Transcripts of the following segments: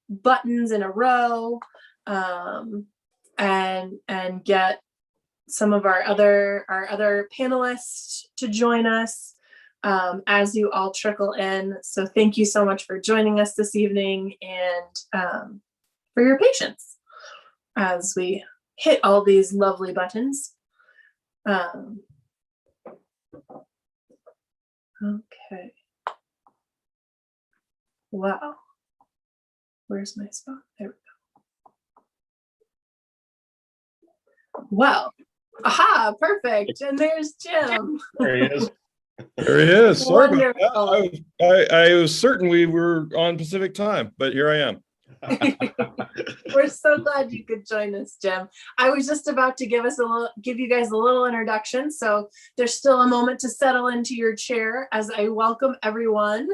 buttons in a row, and get some of our other panelists to join us as you all trickle in. So thank you so much for joining us this evening, and for your patience as we hit all these lovely buttons. Okay. Wow. Where's my spot? There we go. Wow. Aha, perfect. And there's Jim. There he is. There he is. Sorry about Wonderful. that. I was certain we were on Pacific time, but here I am. We're so glad you could join us, Jim. I was just about to give you guys a little introduction, so there's still a moment to settle into your chair as I welcome everyone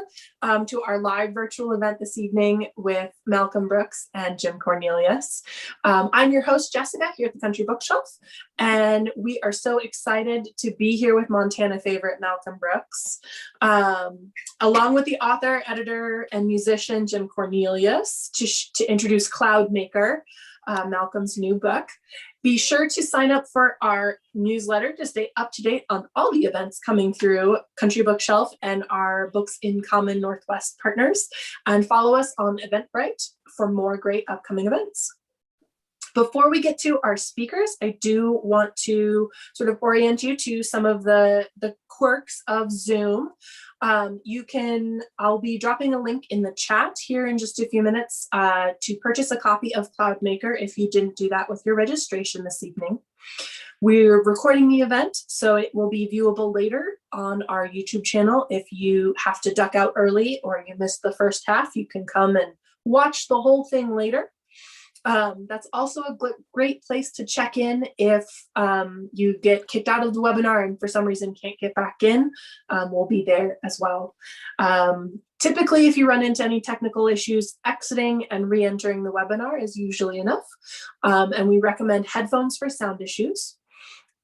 to our live virtual event this evening with Malcolm Brooks and Jim Cornelius. I'm your host, Jessica, here at the Country Bookshelf, and we are so excited to be here with Montana favorite Malcolm Brooks, along with the author, editor, and musician Jim Cornelius, to introduce CLOUDMAKER, Malcolm's new book. Be sure to sign up for our newsletter to stay up to date on all the events coming through Country Bookshelf and our Books in Common Northwest partners, and follow us on Eventbrite for more great upcoming events. Before we get to our speakers, I do want to sort of orient you to some of the quirks of Zoom. I'll be dropping a link in the chat here in just a few minutes to purchase a copy of CLOUDMAKER if you didn't do that with your registration this evening. We're recording the event, so it will be viewable later on our YouTube channel. If you have to duck out early or you missed the first half, you can come and watch the whole thing later. That's also a great place to check in if you get kicked out of the webinar and for some reason can't get back in. We'll be there as well. Typically, if you run into any technical issues, exiting and re-entering the webinar is usually enough. And we recommend headphones for sound issues.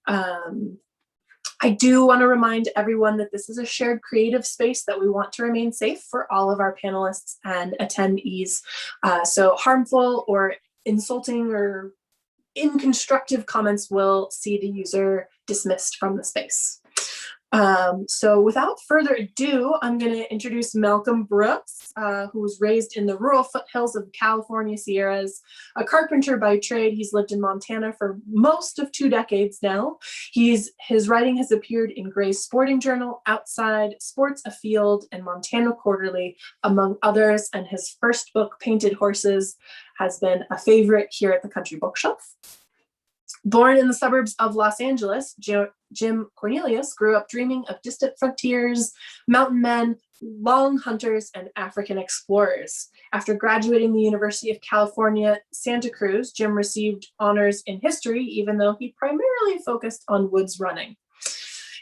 I do want to remind everyone that this is a shared creative space that we want to remain safe for all of our panelists and attendees. So harmful or insulting or inconstructive comments will see the user dismissed from the space. So without further ado, I'm going to introduce Malcolm Brooks, who was raised in the rural foothills of California Sierras. A carpenter by trade, he's lived in Montana for most of 2 decades now. His writing has appeared in Gray's Sporting Journal, Outside, Sports Afield, and Montana Quarterly, among others, and his first book, Painted Horses, has been a favorite here at the Country Bookshelf. Born in the suburbs of Los Angeles, Jim Cornelius grew up dreaming of distant frontiers, mountain men, long hunters, and African explorers. After graduating the University of California, Santa Cruz, Jim received honors in history, even though he primarily focused on woods running.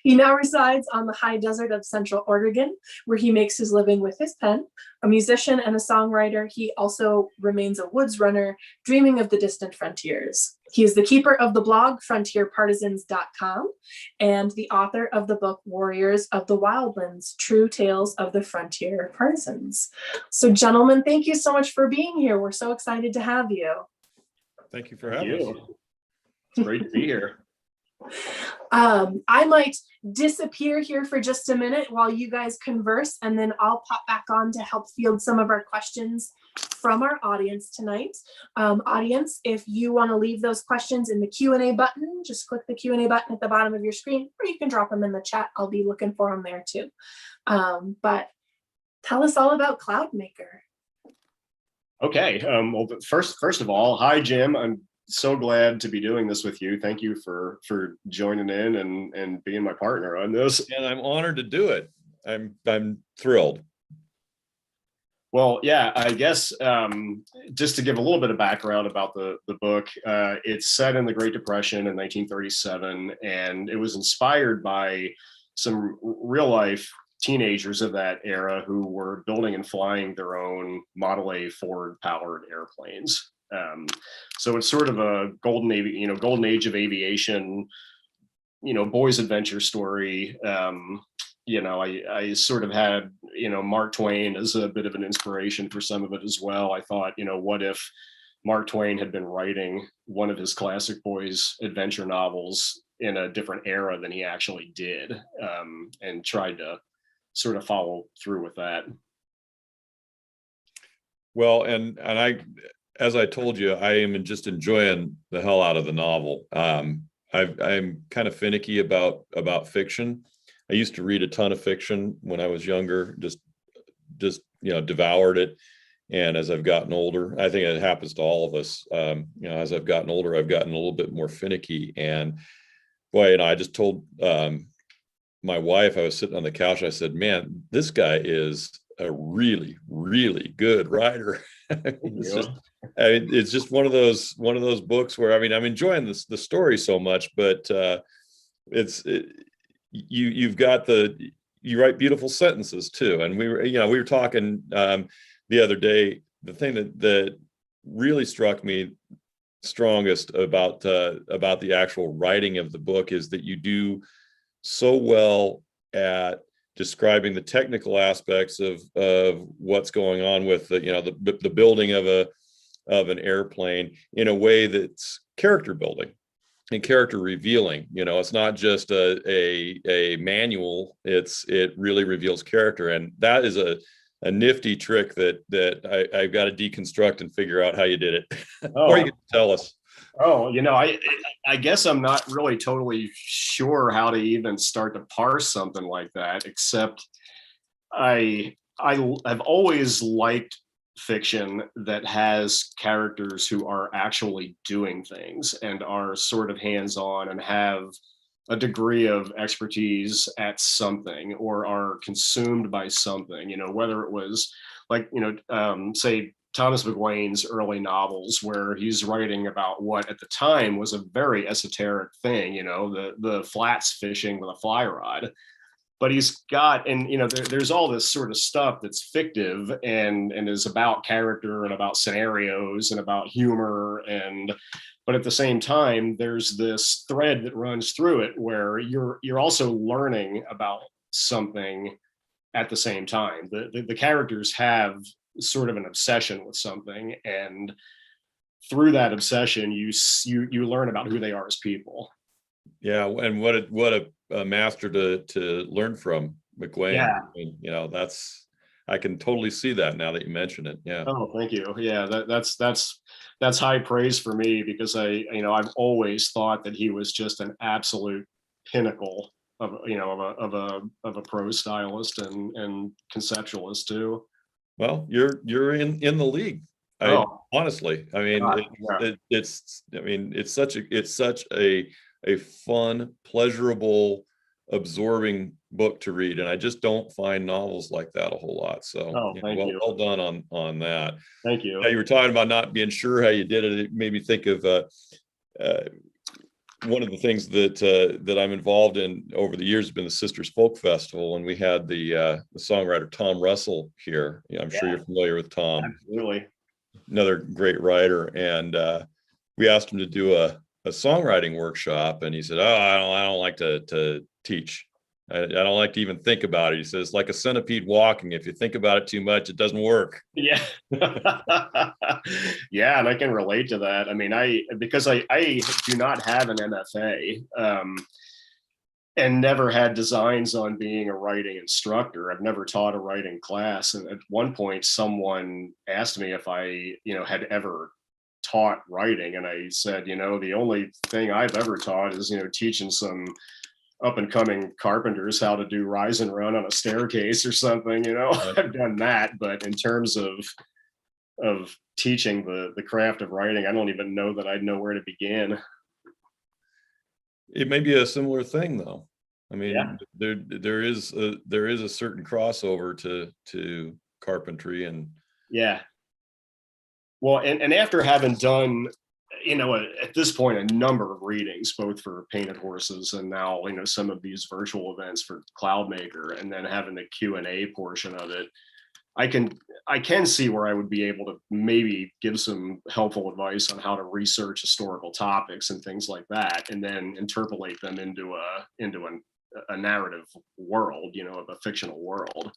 He now resides on the high desert of Central Oregon, where he makes his living with his pen. A musician and a songwriter, he also remains a woods runner, dreaming of the distant frontiers. He is the keeper of the blog frontierpartisans.com and the author of the book Warriors of the Wildlands, True Tales of the Frontier Partisans. So gentlemen, thank you so much for being here. We're so excited to have you. Thank you for having us. It's great to be here. I might disappear here for just a minute while you guys converse, and then I'll pop back on to help field some of our questions from our audience tonight. Audience, if you want to leave those questions in the Q&A button, just click the Q&A button at the bottom of your screen, or you can drop them in the chat. I'll be looking for them there too. But tell us all about CLOUDMAKER. Okay. Well, first of all, hi, Jim. I'm so glad to be doing this with you. Thank you for joining in and being my partner on this. And I'm honored to do it. I'm thrilled. Well, yeah, I guess just to give a little bit of background about the book, it's set in the Great Depression in 1937, and it was inspired by some real life teenagers of that era who were building and flying their own Model A Ford powered airplanes. So it's sort of a golden age of aviation, boys' adventure story. I sort of had, Mark Twain as a bit of an inspiration for some of it as well. I thought, what if Mark Twain had been writing one of his classic boys adventure novels in a different era than he actually did, and tried to sort of follow through with that. Well, and as I told you, I am just enjoying the hell out of the novel. I'm kind of finicky about fiction. I used to read a ton of fiction when I was younger, just devoured it. And as I've gotten older, I think it happens to all of us. As I've gotten older, I've gotten a little bit more finicky. And boy, I just told my wife, I was sitting on the couch, I said, man, this guy is a really, really good writer. It's just one of those books where, I'm enjoying the story so much, but you write beautiful sentences too. And we were talking the other day, the thing that really struck me strongest about the actual writing of the book is that you do so well at describing the technical aspects of what's going on with the building of an airplane in a way that's character building and character revealing. It's not just a manual, it really reveals character. And that is a nifty trick that I've got to deconstruct and figure out how you did it. Or you can tell us. Oh, I guess I'm not really totally sure how to even start to parse something like that, except I've always liked fiction that has characters who are actually doing things and are sort of hands-on and have a degree of expertise at something or are consumed by something, whether it was like, say Thomas McGuane's early novels where he's writing about what at the time was a very esoteric thing, the flats fishing with a fly rod. But he's got, and there's all this sort of stuff that's fictive and is about character and about scenarios and about humor, but at the same time, there's this thread that runs through it where you're also learning about something at the same time. The characters have sort of an obsession with something, and through that obsession, you learn about who they are as people. Yeah, and what a master to learn from, McGuane. Yeah. I can totally see that now that you mention it. Yeah. Oh, thank you. Yeah, that's high praise for me, because I've always thought that he was just an absolute pinnacle of a prose stylist and conceptualist too. Well, you're in the league. Honestly, it's such a fun, pleasurable, absorbing book to read, and I just don't find novels like that a whole lot. So, well done on that. Thank you. You were talking about not being sure how you did it. It made me think of one of the things that I'm involved in over the years has been the Sisters Folk Festival, and we had the songwriter Tom Russell here. I'm sure you're familiar with Tom. Absolutely. Another great writer, and we asked him to do a songwriting workshop, and he said, "Oh, I don't like to teach. I don't like to even think about it." He says, "Like a centipede walking. If you think about it too much, it doesn't work." Yeah. Yeah, and I can relate to that. Because I do not have an MFA, and never had designs on being a writing instructor. I've never taught a writing class. And at one point, someone asked me if I, had ever taught writing, and I said, the only thing I've ever taught is teaching some up and coming carpenters how to do rise and run on a staircase or something. I've done that, but in terms of teaching the craft of writing, I don't even know that I'd know where to begin. It may be a similar thing, though. There is a certain crossover to carpentry, and yeah. Well, and after having done, at this point, a number of readings, both for Painted Horses and now, some of these virtual events for CLOUDMAKER, and then having the Q&A portion of it, I can see where I would be able to maybe give some helpful advice on how to research historical topics and things like that, and then interpolate them into a narrative world, you know, of a fictional world.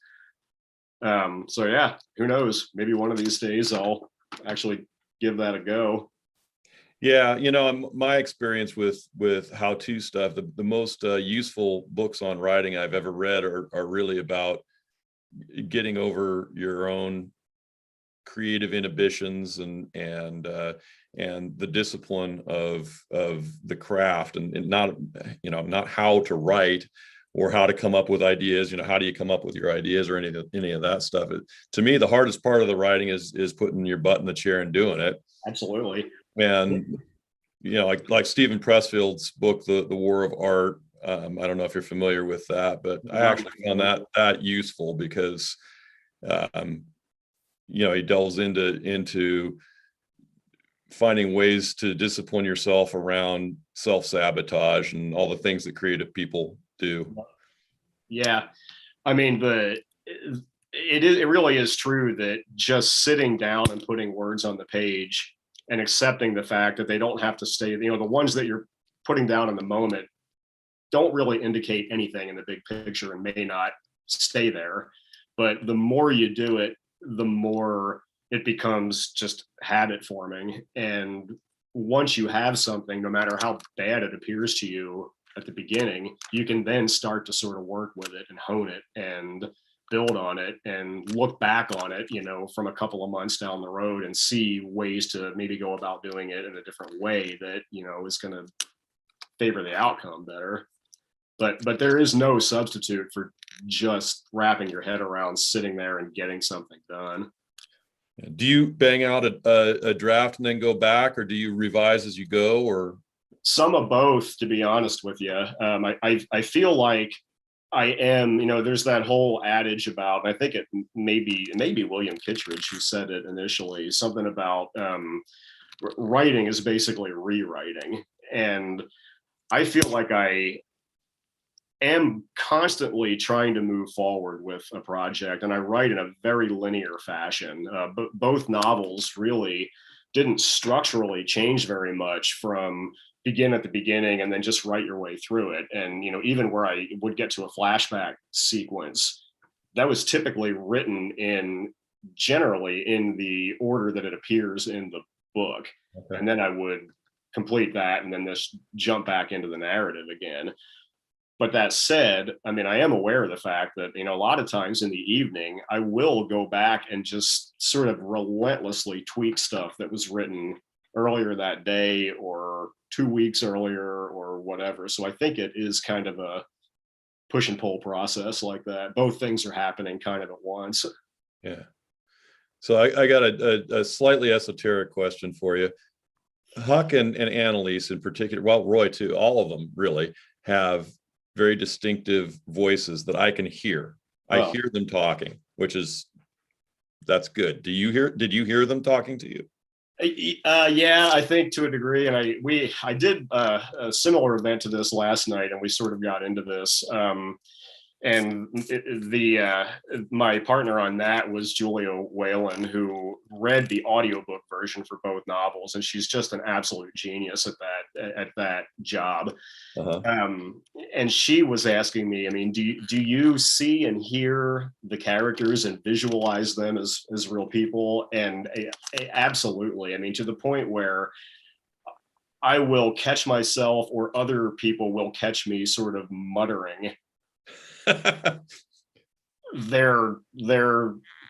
So yeah, who knows? Maybe one of these days I'll actually give that a go. Yeah, you know, my experience with how-to stuff, the most useful books on writing I've ever read are really about getting over your own creative inhibitions and the discipline of the craft, and not, you know, not how to write or how to come up with ideas. You know, how do you come up with your ideas or any of that stuff? To me, the hardest part of the writing is putting your butt in the chair and doing it. Absolutely. And you know, like Stephen Pressfield's book, The War of Art. I don't know if you're familiar with that, but I actually found that useful because you know, he delves into finding ways to discipline yourself around self-sabotage and all the things that creative people do. Yeah, I mean, it really is true that just sitting down and putting words on the page and accepting the fact that they don't have to stay, you know, the ones that you're putting down in the moment don't really indicate anything in the big picture and may not stay there. But the more you do it, the more it becomes just habit forming. And once you have something, no matter how bad it appears to you at the beginning, you can then start to sort of work with it and hone it and build on it and look back on it, you know, from a couple of months down the road and see ways to maybe go about doing it in a different way that, you know, is going to favor the outcome better. But there is no substitute for just wrapping your head around sitting there and getting something done. Do you bang out a draft and then go back, or do you revise as you go, or some of both, to be honest with you? I feel like I am, you know, there's that whole adage about, I think it may be William Kittredge who said it initially, something about writing is basically rewriting. And I feel like I am constantly trying to move forward with a project, and I write in a very linear fashion. But both novels really didn't structurally change very much from begin at the beginning and then just write your way through it. And, you know, even where I would get to a flashback sequence, that was typically written in generally in the order that it appears in the book. Okay. And then I would complete that and then just jump back into the narrative again. But that said, I mean, I am aware of the fact that, you know, a lot of times in the evening, I will go back and just sort of relentlessly tweak stuff that was written earlier that day or 2 weeks earlier or whatever. So I think it is kind of a push and pull process like that. Both things are happening kind of at once. Yeah. So I got a slightly esoteric question for you. Huck and Annalise in particular, well, Roy too, all of them really have very distinctive voices that I can hear. I hear them talking, that's good. Did you hear them talking to you? Yeah, I think to a degree. And I did a similar event to this last night, and we sort of got into this. And my partner on that was Julia Whalen, who read the audiobook version for both novels, and she's just an absolute genius at that job. Uh-huh. And she was asking me, I mean, do you see and hear the characters and visualize them as real people? And absolutely. I mean, to the point where I will catch myself, or other people will catch me sort of muttering their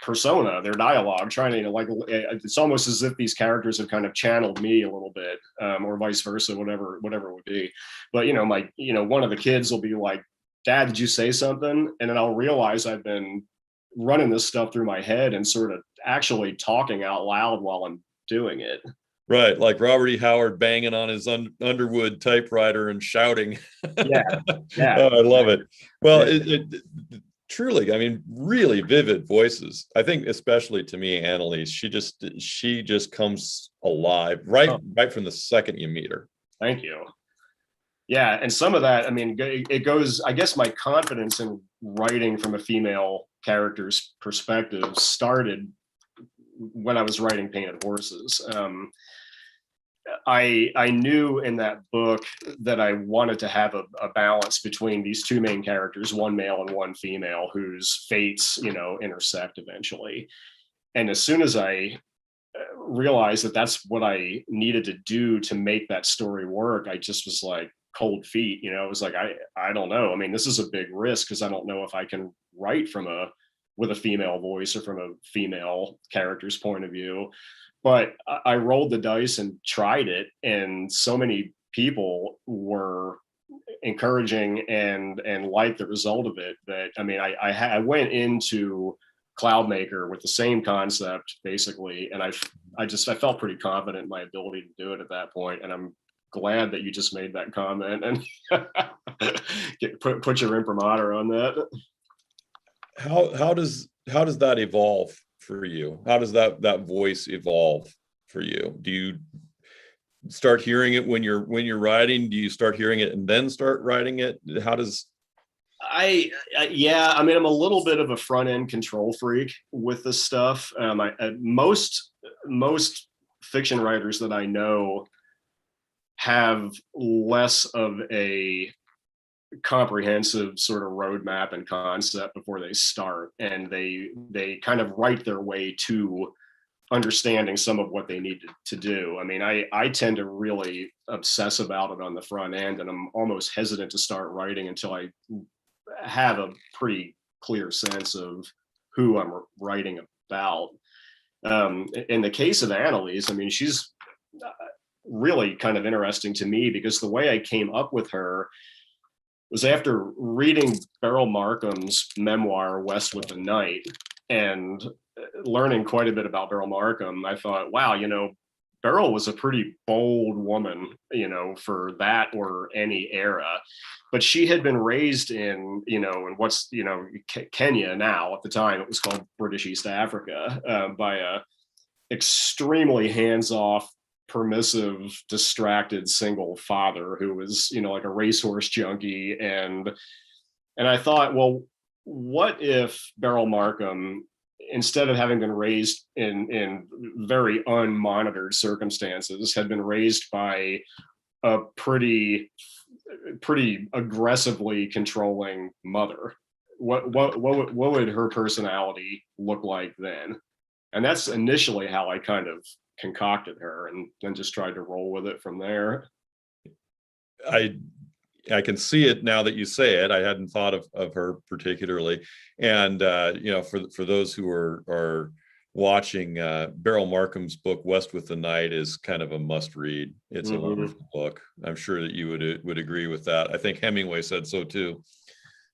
persona, their dialogue, trying to, like, it's almost as if these characters have kind of channeled me a little bit, or vice versa, whatever it would be. But, you know, one of the kids will be like, "Dad, did you say something?" And then I'll realize I've been running this stuff through my head and sort of actually talking out loud while I'm doing it. Right, like Robert E. Howard banging on his Underwood typewriter and shouting. Yeah. Oh, I love it. Well, truly, I mean, really vivid voices. I think, especially to me, Annalise, she just comes alive right from the second you meet her. Thank you. Yeah, and some of that, I mean, it goes, I guess my confidence in writing from a female character's perspective started when I was writing Painted Horses. I knew in that book that I wanted to have a balance between these two main characters, one male and one female, whose fates, intersect eventually. And as soon as I realized that that's what I needed to do to make that story work, I just was like cold feet. It was like, I don't know. I mean, this is a big risk because I don't know if I can write with a female voice or from a female character's point of view. But I rolled the dice and tried it, and so many people were encouraging and liked the result of it that, I mean, I went into CLOUDMAKER with the same concept basically, and I felt pretty confident in my ability to do it at that point, and I'm glad that you just made that comment and put your imprimatur on that. How does that evolve for you? How does that voice evolve for you? Do you start hearing it when you're writing? Do you start hearing it and then start writing it? How does yeah, I mean, I'm a little bit of a front end control freak with this stuff. Most fiction writers that I know have less of a comprehensive sort of roadmap and concept before they start, and they kind of write their way to understanding some of what they need to do. I mean, I tend to really obsess about it on the front end, and I'm almost hesitant to start writing until I have a pretty clear sense of who I'm writing about. In the case of Annalise, I mean, she's really kind of interesting to me because the way I came up with her was after reading Beryl Markham's memoir, West with the Night, and learning quite a bit about Beryl Markham. I thought, wow, Beryl was a pretty bold woman, for that or any era. But she had been raised in what's, Kenya now. At the time, it was called British East Africa, by a extremely hands-off, permissive, distracted single father who was, like a racehorse junkie. And I thought, well, what if Beryl Markham, instead of having been raised in very unmonitored circumstances, had been raised by a pretty aggressively controlling mother? What would her personality look like then? And that's initially how I kind of concocted her, and then just tried to roll with it from there. I can see it now that you say it. I hadn't thought of her particularly. And for those who are watching, Beryl Markham's book West with the Night is kind of a must read. It's a wonderful book. I'm sure that you would agree with that. I think Hemingway said so too.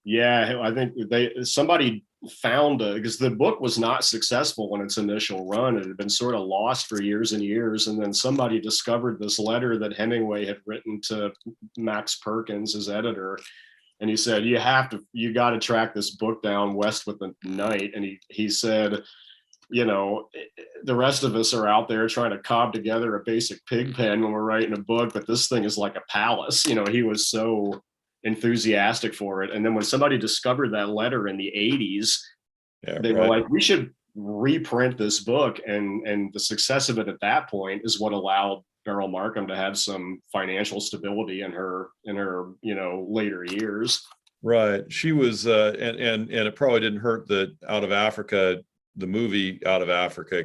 Yeah, I think somebody found because the book was not successful in its initial run. It had been sort of lost for years and years, and then somebody discovered this letter that Hemingway had written to Max Perkins, his editor, and he said, you got to track this book down, West with the Night. And he said, the rest of us are out there trying to cob together a basic pig pen when we're writing a book, but this thing is like a palace. He was so enthusiastic for it. And then when somebody discovered that letter in the 80s, they were like, we should reprint this book. And the success of it at that point is what allowed Beryl Markham to have some financial stability in her later years. Right. She was and it probably didn't hurt that Out of Africa, the movie Out of Africa,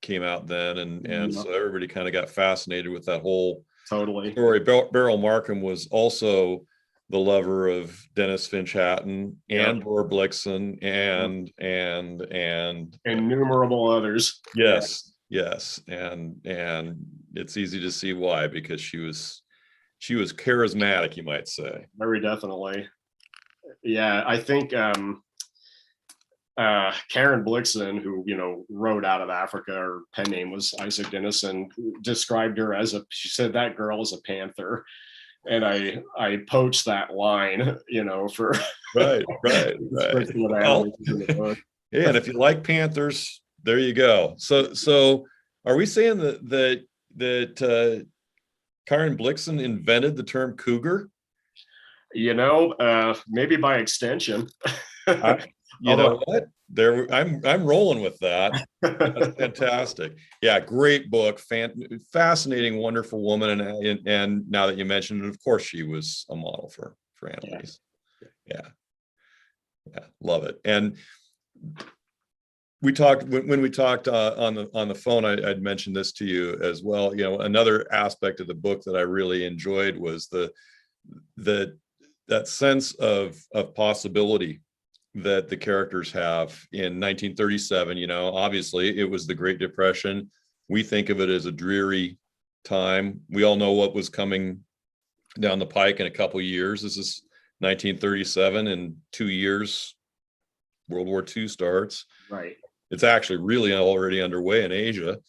came out then, and so everybody kind of got fascinated with that whole story. Beryl Markham was also the lover of Dennis Finch Hatton and Blore Blixen and innumerable others. Yes. And it's easy to see why, because she was charismatic, you might say. Very definitely. Yeah, I think Karen Blixen, who wrote Out of Africa, her pen name was Isaac Dennison, described her she said that girl is a panther. And I poached that line, for right. Well, yeah, and if you like panthers, there you go. So are we saying that Karen Blixen invented the term cougar? Maybe by extension. You know what? There, I'm rolling with that. That's fantastic. Yeah, great book, fascinating, wonderful woman, and now that you mentioned it, of course, she was a model for Annalise. Yeah, love it. And we talked when we talked on the phone. I'd mentioned this to you as well. You know, another aspect of the book that I really enjoyed was that sense of possibility that the characters have in 1937. You know, obviously it was the Great Depression. We think of it as a dreary time. We all know what was coming down the pike in a couple of years. This is 1937. In 2 years, World War II starts. Right. It's actually really already underway in Asia.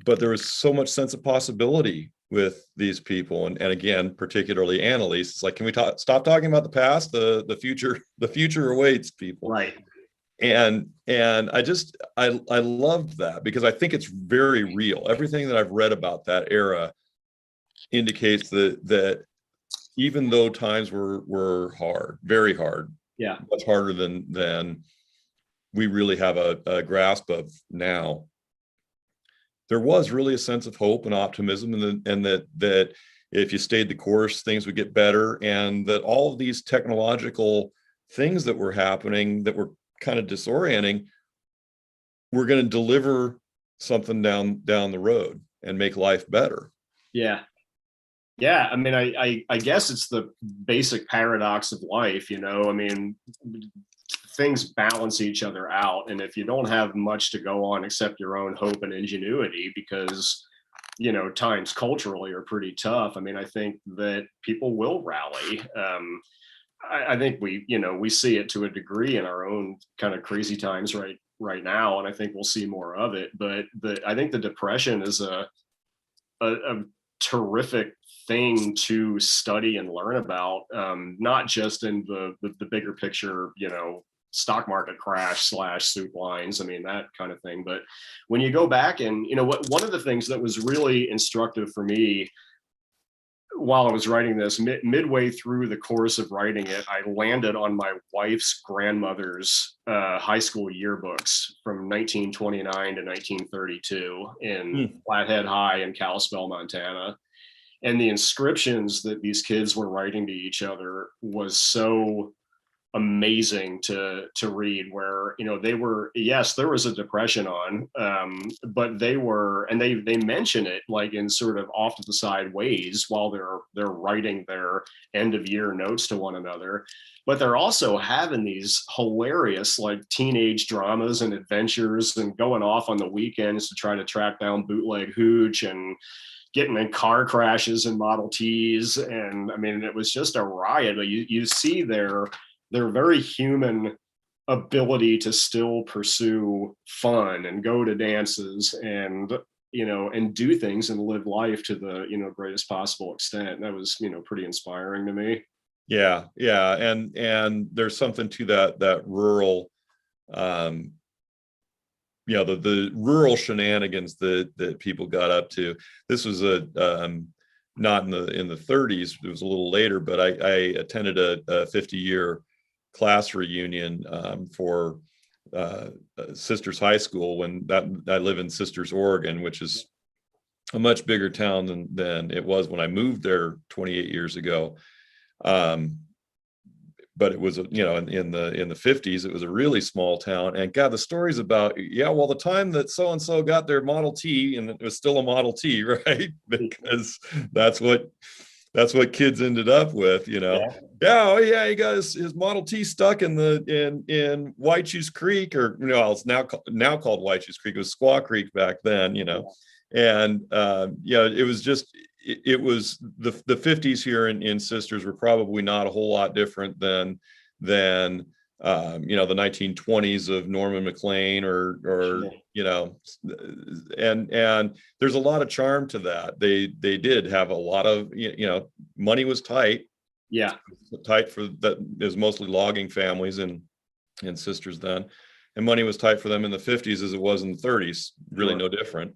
But there was so much sense of possibility with these people, and again, particularly Annalise. It's like, can we stop talking about the past? The future awaits, people. Right. And I loved that, because I think it's very real. Everything that I've read about that era indicates that even though times were hard, very hard, much harder than we really have a grasp of now, there was really a sense of hope and optimism, and that if you stayed the course, things would get better, and that all of these technological things that were happening that were kind of disorienting, we're going to deliver something down the road and make life better. Yeah. I mean, I guess it's the basic paradox of life, you know. I mean, things balance each other out, and if you don't have much to go on except your own hope and ingenuity, because, you know, times culturally are pretty tough, I mean, I think that people will rally. I think we see it to a degree in our own kind of crazy times right now, and I think we'll see more of it. But I think the Depression is a terrific thing to study and learn about, not just in the bigger picture, you know, stock market crash / soup lines, I mean, that kind of thing. But when you go back and, you know, one of the things that was really instructive for me while I was writing this, midway through the course of writing it, I landed on my wife's grandmother's high school yearbooks from 1929 to 1932 in Flathead High in Kalispell, Montana. And the inscriptions that these kids were writing to each other was so amazing to read, where, you know, they were, yes, there was a depression on, but they were, and they mention it like in sort of off to the side ways while they're writing their end of year notes to one another, but they're also having these hilarious like teenage dramas and adventures and going off on the weekends to try to track down bootleg hooch and getting in car crashes and Model Ts. And I mean, it was just a riot. But you see their very human ability to still pursue fun and go to dances and, you know, and do things and live life to the, you know, greatest possible extent. And that was, you know, pretty inspiring to me. Yeah. And there's something to that rural, you know, the rural shenanigans that people got up to. This was not in the 30s, it was a little later, but I attended a 50-year class reunion for Sisters High School when I live in Sisters, Oregon, which is a much bigger town than it was when I moved there 28 years ago. But it was, you know, in the 50s, it was a really small town. And God, the stories about, well, the time that so-and-so got their Model T, and it was still a Model T, right? Because that's what kids ended up with, you know. He got his Model T stuck in White Shoes Creek, or, you know, it's now called White Shoes Creek. It was Squaw Creek back then, you know. And it was just, it was the 50s here in Sisters were probably not a whole lot different than the 1920s of Norman McLean or you know, and there's a lot of charm to that. They did have a lot of, you know, money was tight. Yeah, tight for that. It was mostly logging families in Sisters then, and money was tight for them in the 50s as it was in the 30s. Really no different.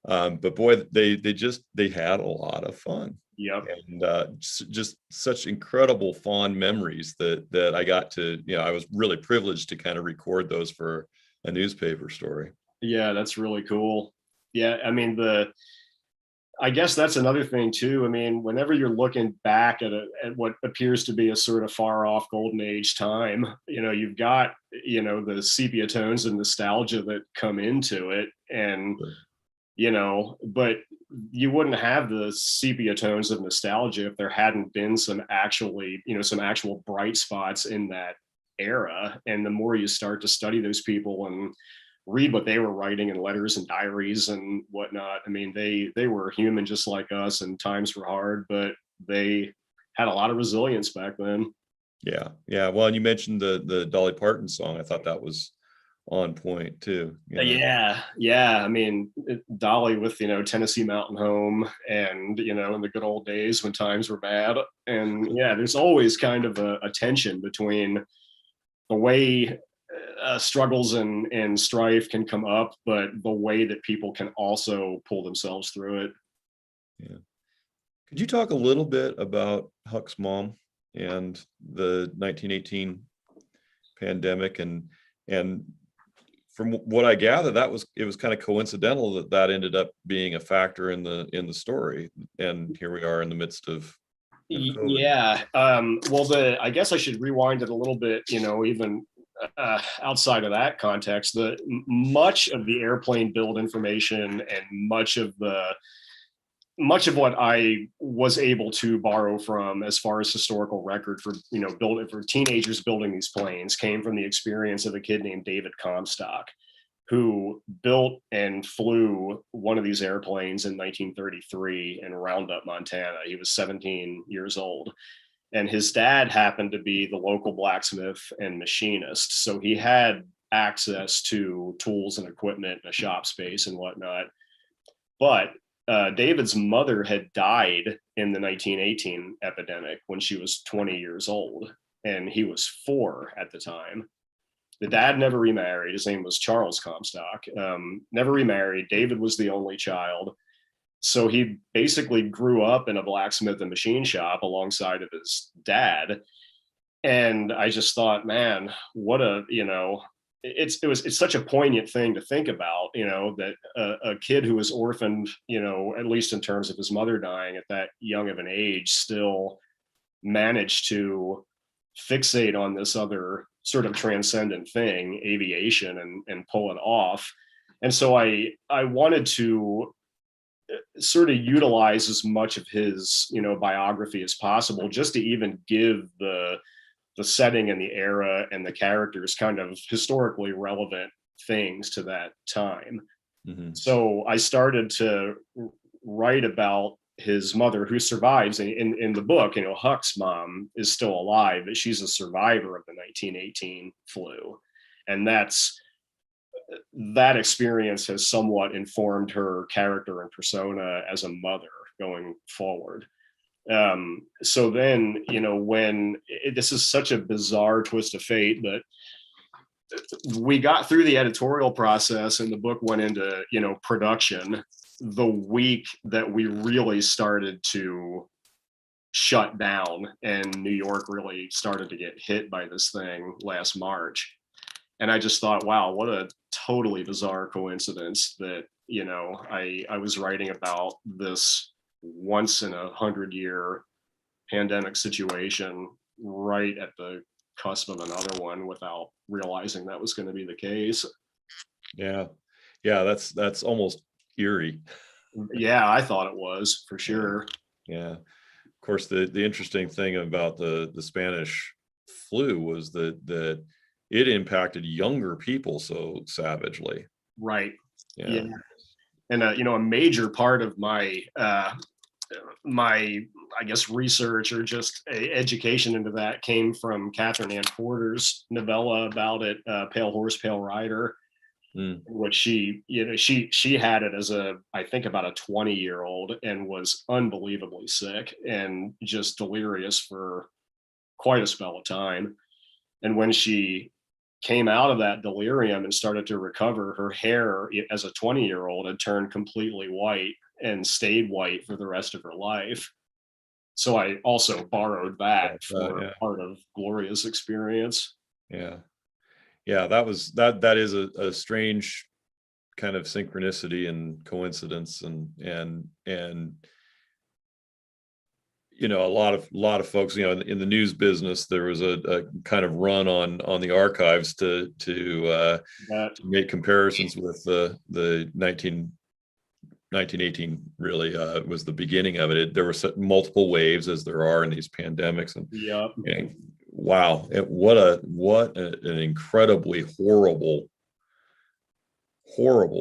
But boy, they had a lot of fun. Yep. And just such incredible fond memories that I got to, I was really privileged to kind of record those for a newspaper story. Yeah, that's really cool. Yeah, I mean, I guess that's another thing too. I mean, whenever you're looking back at what appears to be a sort of far off golden age time, you've got, the sepia tones and nostalgia that come into it. And, but you wouldn't have the sepia tones of nostalgia if there hadn't been some actual bright spots in that era. And the more you start to study those people and read what they were writing in letters and diaries and whatnot, I mean, they were human just like us, and times were hard, but they had a lot of resilience back then. Yeah. Well, and you mentioned the Dolly Parton song. I thought that was on point too. Yeah. I mean, Dolly with Tennessee Mountain Home, and in the good old days when times were bad. And yeah, there's always kind of a tension between the way struggles and strife can come up, but the way that people can also pull themselves through it. Yeah. Could you talk a little bit about Huck's mom and the 1918 pandemic, and from what I gather, it was kind of coincidental that ended up being a factor in the story, and here we are in the midst of COVID. Yeah. Well, I guess I should rewind it a little bit. Even outside of that context, much of the airplane build information and much of what I was able to borrow from as far as historical record for building for teenagers building these planes came from the experience of a kid named David Comstock, who built and flew one of these airplanes in 1933 in Roundup, Montana. He was 17 years old. And his dad happened to be the local blacksmith and machinist. So he had access to tools and equipment and a shop space and whatnot. But David's mother had died in the 1918 epidemic when she was 20 years old, and he was 4 at the time. The dad never remarried. His name was Charles Comstock. Never remarried. David was the only child. So he basically grew up in a blacksmith and machine shop alongside of his dad. And I just thought, man, what it's such a poignant thing to think about, that a kid who was orphaned, at least in terms of his mother dying at that young of an age, still managed to fixate on this other sort of transcendent thing, aviation, and pull it off. And so I wanted to sort of utilize as much of his biography as possible, just to even give the setting and the era and the characters kind of historically relevant things to that time. Mm-hmm. So I started to write about his mother, who survives in the book. Huck's mom is still alive, but she's a survivor of the 1918 flu. And that experience has somewhat informed her character and persona as a mother going forward. So then, when this is such a bizarre twist of fate, but we got through the editorial process and the book went into, production the week that we really started to shut down, and New York really started to get hit by this thing last March. And I just thought, wow, what a totally bizarre coincidence that, I was writing about this once in 100-year pandemic situation right at the cusp of another one without realizing that was going to be the case. Yeah. That's almost eerie. Yeah, I thought it was, for sure. Yeah. Of course, the interesting thing about the Spanish flu was that it impacted younger people so savagely. Right. Yeah. And a major part of my I guess research or just education into that came from Catherine Ann Porter's novella about it, Pale Horse, Pale Rider, which she had it as I think about a 20-year-old, and was unbelievably sick and just delirious for quite a spell of time. And when she came out of that delirium and started to recover, her hair as a 20-year-old had turned completely white and stayed white for the rest of her life. So I also borrowed that for yeah. part of Gloria's experience. Yeah. Yeah, that is a strange kind of synchronicity and coincidence, and you know, a lot of folks, you know, in the news business, there was a kind of run on the archives to make comparisons with the 1918 really was the beginning of it. There were multiple waves, as there are in these pandemics, and wow, what an incredibly horrible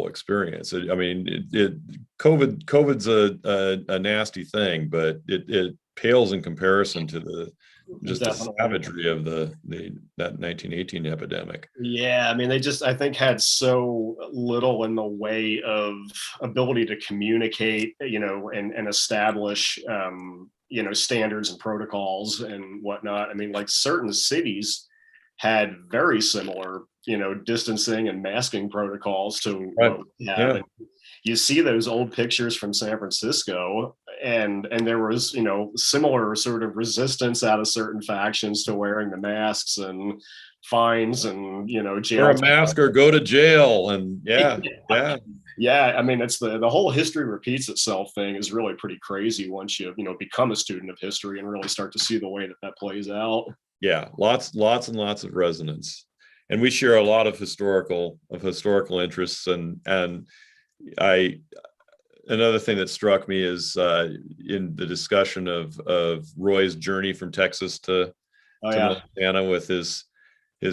experience. I mean, COVID's a nasty thing, but it pales in comparison to the savagery of that 1918 epidemic. Yeah, I mean, they just, I think, had so little in the way of ability to communicate, you know, and establish, you know, standards and protocols and whatnot. I mean, like, certain cities had very similar, you know, distancing and masking protocols to what we have. Yeah. And you see those old pictures from San Francisco, and there was, you know, similar sort of resistance out of certain factions to wearing the masks, and fines, and, you know, jail. Wear a mask or go to jail. And yeah. I mean, it's the whole history repeats itself thing is really pretty crazy once you know, become a student of history and really start to see the way that plays out. Yeah, lots and lots of resonance, and we share a lot of historical interests. And another thing that struck me is in the discussion of Roy's journey from Texas to Montana with his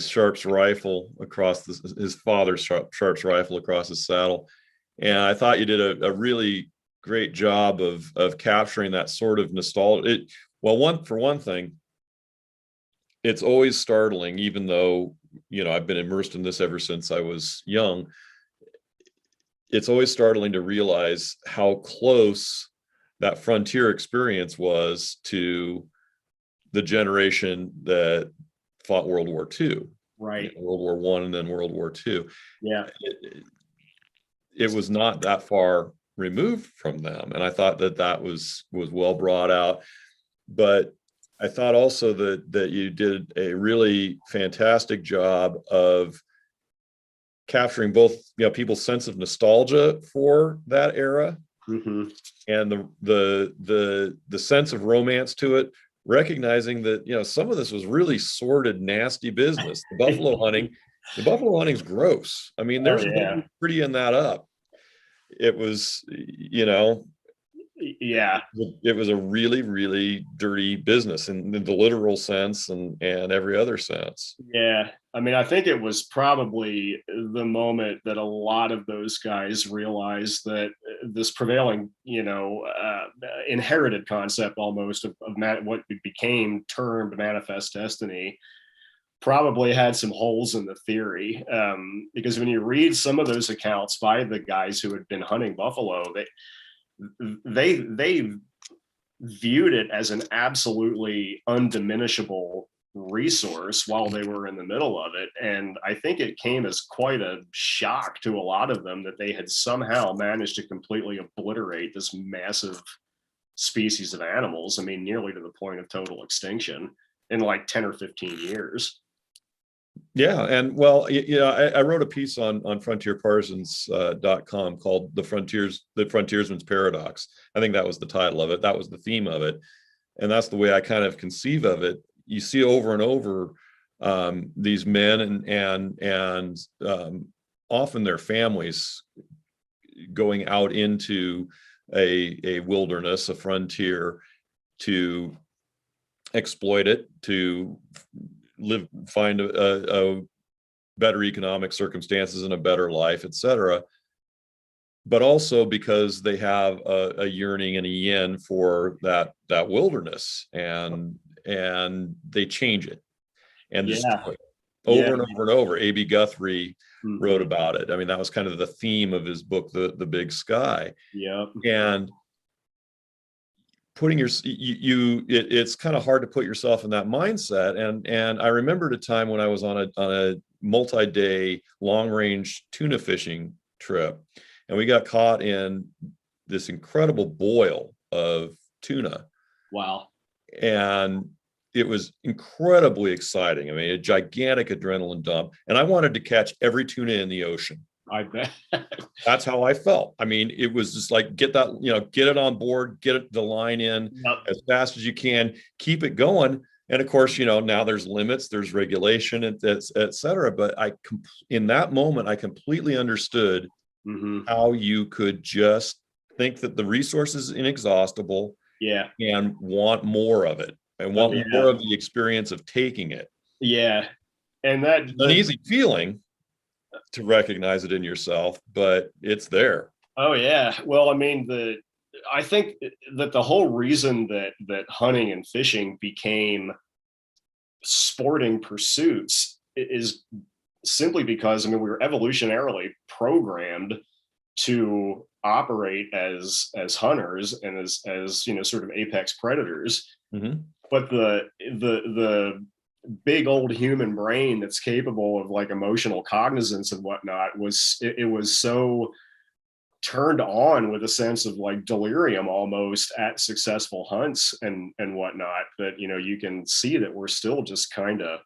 Sharps rifle across his father's Sharps rifle across his saddle. And I thought you did a really great job of capturing that sort of nostalgia. For one thing, it's always startling, even though, you know, I've been immersed in this ever since I was young. It's always startling to realize how close that frontier experience was to the generation that fought World War II, right? You know, World War I and then World War II. Yeah, it was not that far removed from them, and I thought that was well brought out. But I thought also that you did a really fantastic job of capturing both, you know, people's sense of nostalgia for that era, and the sense of romance to it, recognizing that, you know, some of this was really sordid, nasty business. The buffalo hunting's gross. I mean, there's nothing prettying that up. It was, you know, it was a really, really dirty business in the literal sense and every other sense. Yeah, I mean, I think it was probably the moment that a lot of those guys realized that this prevailing, you know, inherited concept almost of what became termed manifest destiny probably had some holes in the theory, because when you read some of those accounts by the guys who had been hunting buffalo, they viewed it as an absolutely undiminishable resource while they were in the middle of it. And I think it came as quite a shock to a lot of them that they had somehow managed to completely obliterate this massive species of animals. I mean, nearly to the point of total extinction in like 10 or 15 years. Yeah, and well, you know, I wrote a piece on frontierpartisans.com called the Frontiersman's Paradox. I think that was the title of it. That was the theme of it, and that's the way I kind of conceive of it. You see over and over these men and often their families going out into a wilderness, a frontier, to exploit it, to find a better economic circumstances and a better life, etc. But also because they have a yearning and a yen for that wilderness, and they change it and destroy it over and over and over. A.B. Guthrie wrote about it. I mean, that was kind of the theme of his book, The Big Sky. And putting it's kind of hard to put yourself in that mindset. And I remembered a time when I was on a multi-day long-range tuna fishing trip, and we got caught in this incredible boil of tuna. Wow. and it was incredibly exciting. I mean, a gigantic adrenaline dump, and I wanted to catch every tuna in the ocean. I bet. That's how I felt. I mean, it was just like, get that, get it on board, get the line in as fast as you can, keep it going. And of course, now there's limits, there's regulation, et cetera. But in that moment, I completely understood how you could just think that the resource is inexhaustible, and want more of it, and want more of the experience of taking it. Yeah. And that's an easy feeling to recognize it in yourself, but it's there. Oh yeah. Well, I mean, I think that the whole reason that hunting and fishing became sporting pursuits is simply because, I mean, we were evolutionarily programmed to operate as hunters and as sort of apex predators. But the big old human brain that's capable of like emotional cognizance and whatnot was so turned on with a sense of like delirium almost at successful hunts and whatnot, that you can see that we're still just kind of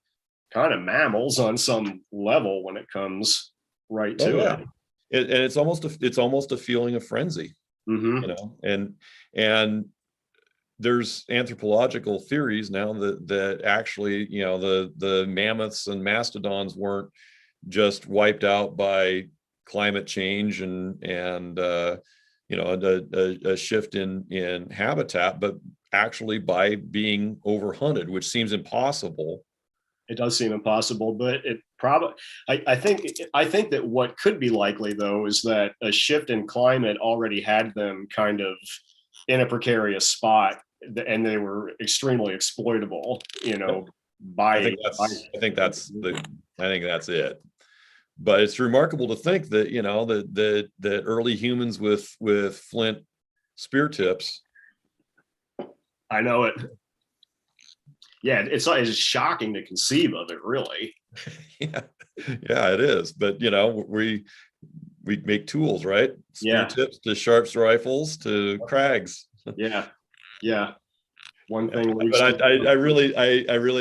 mammals on some level when it comes right to it. And it's almost a feeling of frenzy, and there's anthropological theories now that actually, the mammoths and mastodons weren't just wiped out by climate change and a shift in habitat, but actually by being overhunted, which seems impossible. It does seem impossible, but it probably, I think that what could be likely though is that a shift in climate already had them kind of in a precarious spot, and they were extremely exploitable, I think that's it. But it's remarkable to think that, that early humans with flint spear tips. I know it. Yeah, it's shocking to conceive of it, really. Yeah, it is. But we make tools, right? Spear tips to Sharps rifles to Krags. Yeah. One thing. But I really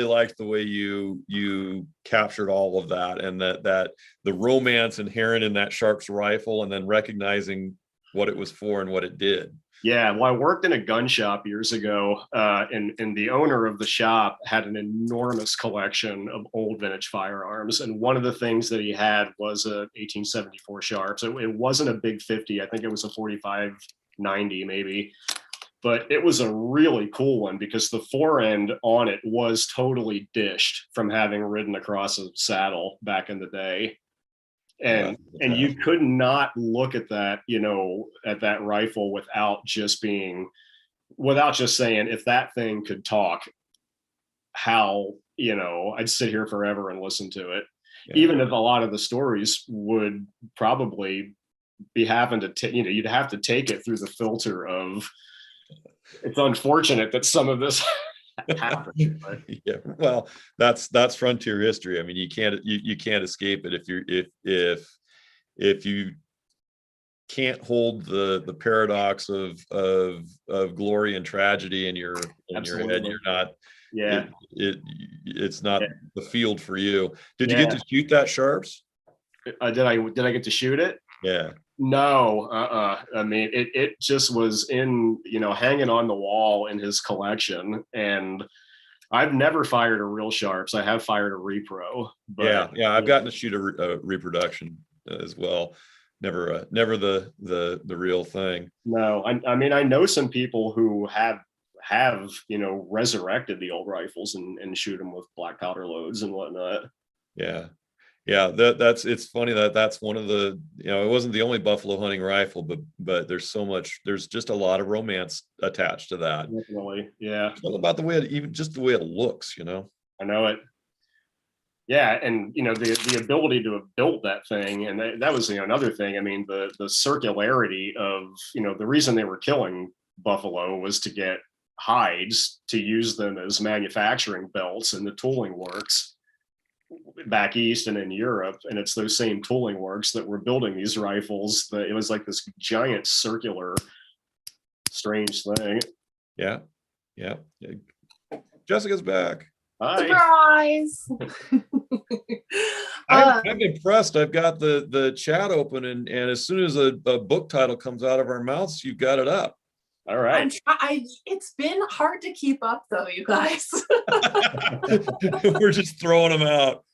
liked the way you captured all of that, and that the romance inherent in that Sharps rifle, and then recognizing what it was for and what it did. Yeah, well, I worked in a gun shop years ago, and the owner of the shop had an enormous collection of old vintage firearms. And one of the things that he had was a 1874 Sharp. So it wasn't a big 50. I think it was a 45-90 maybe. But it was a really cool one because the forend on it was totally dished from having ridden across a saddle back in the day. And you could not look at that, at that rifle without just saying, if that thing could talk, how, I'd sit here forever and listen to it. Yeah. Even if a lot of the stories would probably be having to, you'd have to take it through the filter of, it's unfortunate that some of this happened. But. Yeah, well, that's frontier history. I mean, you can't escape it if you can't hold the paradox of glory and tragedy in your head. You're not. Yeah, it's not the field for you. Did you get to shoot that Sharps? Did I get to shoot it? Yeah. No, I mean, it just was in, hanging on the wall in his collection. And I've never fired a real Sharps. I have fired a repro. But, yeah, I've gotten to shoot a reproduction as well. Never the real thing. No, I mean, I know some people who have resurrected the old rifles and shoot them with black powder loads and whatnot. Yeah, it's funny that's one of the, it wasn't the only buffalo hunting rifle, but there's just a lot of romance attached to that. Definitely, yeah. It's all about the way the way it looks, I know it. Yeah, and the ability to have built that thing, and that was another thing. I mean, the circularity of the reason they were killing buffalo was to get hides to use them as manufacturing belts in the tooling works back east and in Europe, and it's those same tooling works that were building these rifles. That it was like this giant circular strange thing. Yeah. Jessica's back. Hi. Surprise! I'm impressed. I've got the chat open, and as soon as a book title comes out of our mouths, you've got it up. All right. It's been hard to keep up, though, you guys. We're just throwing them out.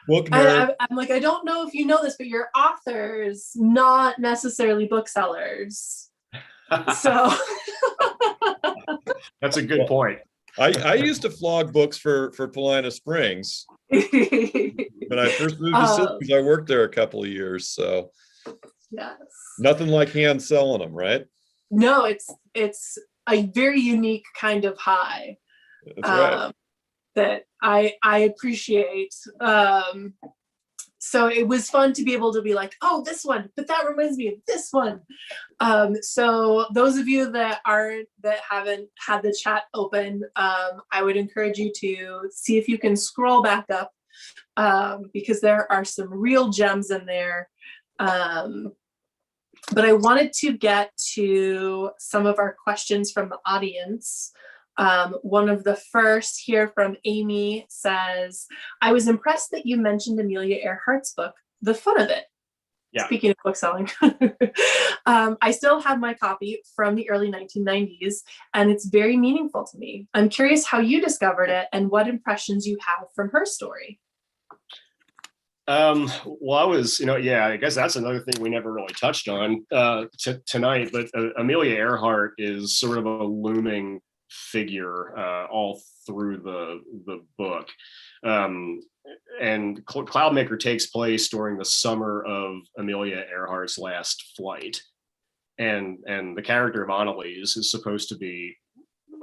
Book nerd. I'm like, I don't know if you know this, but you're authors, not necessarily booksellers. So That's a good point. I used to flog books for Paulina Springs when I first moved to Cities. I worked there a couple of years, so yes, nothing like hand selling them, right? No, it's a very unique kind of high. That's right. That I appreciate. So it was fun to be able to be like, oh, this one, but that reminds me of this one. So those of you that haven't had the chat open, I would encourage you to see if you can scroll back up, because there are some real gems in there. But I wanted to get to some of our questions from the audience. One of the first here from Amy says, I was impressed that you mentioned Amelia Earhart's book, The Fun of It. Yeah. Speaking of book selling, I still have my copy from the early 1990s, and it's very meaningful to me. I'm curious how you discovered it and what impressions you have from her story. Well, I guess that's another thing we never really touched on tonight, but Amelia Earhart is sort of a looming figure all through the book. And CLOUDMAKER takes place during the summer of Amelia Earhart's last flight. And the character of Annalise is supposed to be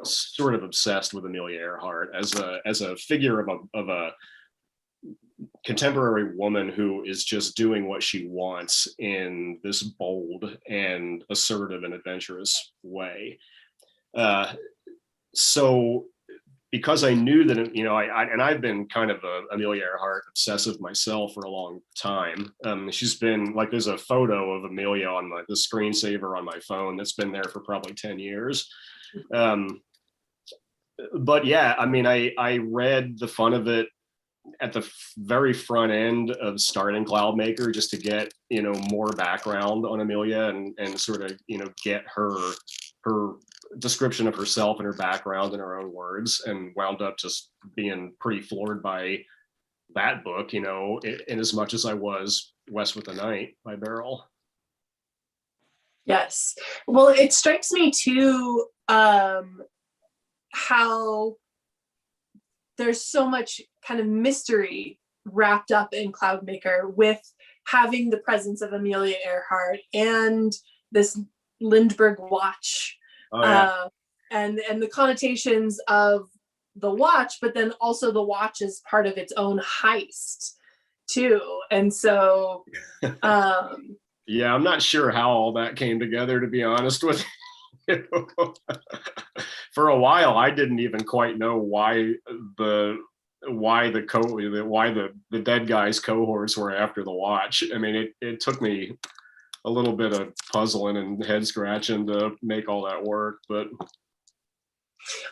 sort of obsessed with Amelia Earhart as a figure of a contemporary woman who is just doing what she wants in this bold and assertive and adventurous way. So because I knew that, I've been kind of a Amelia Earhart obsessive myself for a long time. She's been like, there's a photo of Amelia on the screensaver on my phone that's been there for probably 10 years. But yeah, I read The Fun of It at the very front end of starting CLOUDMAKER, just to get more background on Amelia and sort of get her description of herself and her background in her own words, and wound up just being pretty floored by that book, in as much as I was West with the Night by Beryl. Yes, well, it strikes me too how there's so much kind of mystery wrapped up in CLOUDMAKER, with having the presence of Amelia Earhart and this Lindbergh watch. Oh, yeah. And the connotations of the watch, but then also the watch is part of its own heist too. And so yeah, I'm not sure how all that came together, to be honest with you. For a while I didn't even quite know why the dead guy's cohorts were after the watch. It took me a little bit of puzzling and head scratching to make all that work. But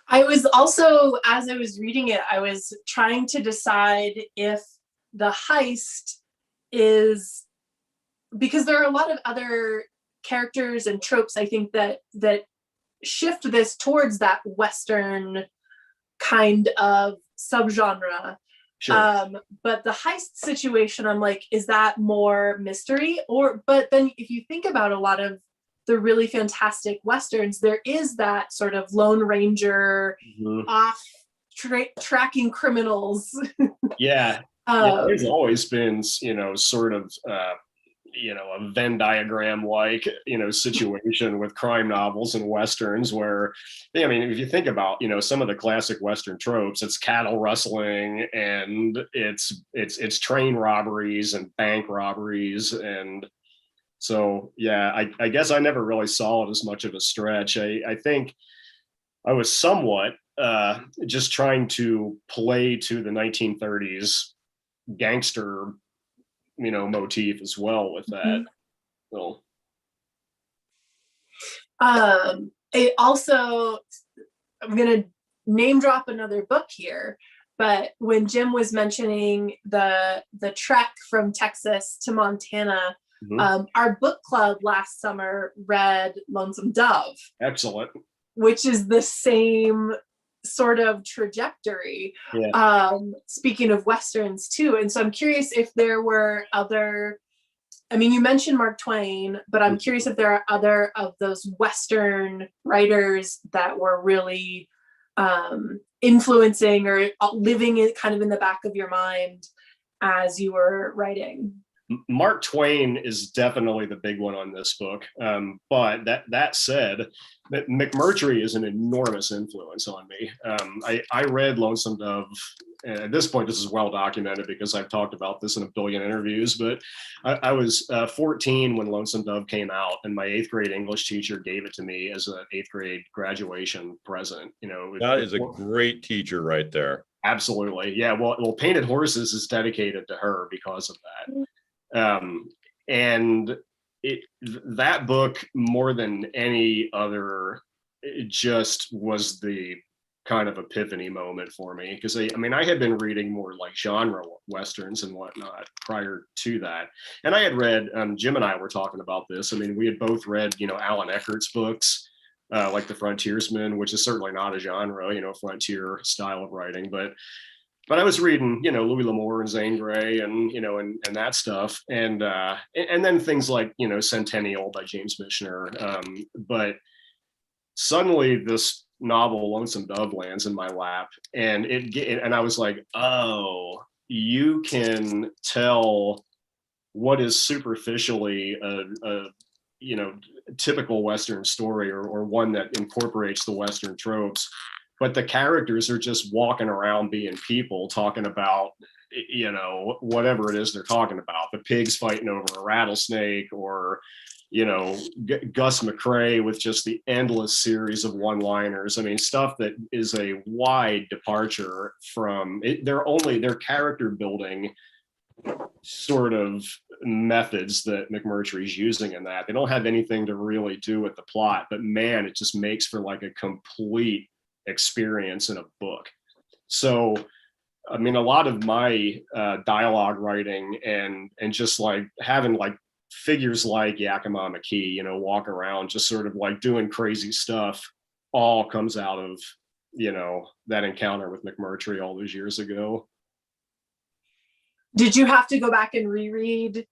I was also, as I was reading it, I was trying to decide if the heist is, because there are a lot of other characters and tropes, I think, that shift this towards that Western kind of subgenre. Sure. But the heist situation, I'm like, is that more mystery? But then if you think about a lot of the really fantastic Westerns, there is that sort of Lone Ranger, off tracking criminals. Yeah. There's always been, sort of, a Venn diagram like, situation with crime novels and Westerns where, if you think about, some of the classic Western tropes, it's cattle rustling and it's train robberies and bank robberies. And so, yeah, I guess I never really saw it as much of a stretch. I think I was somewhat just trying to play to the 1930s gangster motif as well with that. So it also, I'm gonna name drop another book here, but when Jim was mentioning the trek from Texas to Montana, our book club last summer read Lonesome Dove. Excellent. Which is the same sort of trajectory. Speaking of Westerns too. And so I'm curious if there were other, I mean, you mentioned Mark Twain, but I'm curious if there are other of those Western writers that were really influencing or living in kind of in the back of your mind as you were writing. Mark Twain is definitely the big one on this book. But that said, McMurtry is an enormous influence on me. I read Lonesome Dove, and at this point, this is well documented because I've talked about this in a billion interviews, but I was 14 when Lonesome Dove came out, and my 8th grade English teacher gave it to me as an 8th grade graduation present. That is a great teacher right there. Absolutely. Yeah. Well, Painted Horses is dedicated to her because of that. And that book, more than any other, it just was the kind of epiphany moment for me, because I had been reading more like genre Westerns and whatnot prior to that. And I had read, Jim and I were talking about this. We had both read, Alan Eckert's books, like The Frontiersman, which is certainly not a genre, frontier style of writing, but I was reading, Louis L'Amour and Zane Grey and, and that stuff. And then things like, Centennial by James Michener. But suddenly this novel, Lonesome Dove, lands in my lap, and I was like, oh, you can tell what is superficially a typical Western story, or one that incorporates the Western tropes, but the characters are just walking around being people, talking about, whatever it is they're talking about. The pigs fighting over a rattlesnake, or, Gus McCrae with just the endless series of one-liners. Stuff that is a wide departure from it. They're character building sort of methods that McMurtry's using in that. They don't have anything to really do with the plot, but man, it just makes for like a complete experience in a book. So a lot of my dialogue writing and just like having like figures like Yakima McKee, walk around just sort of like doing crazy stuff, all comes out of that encounter with McMurtry all those years ago. Did you have to go back and reread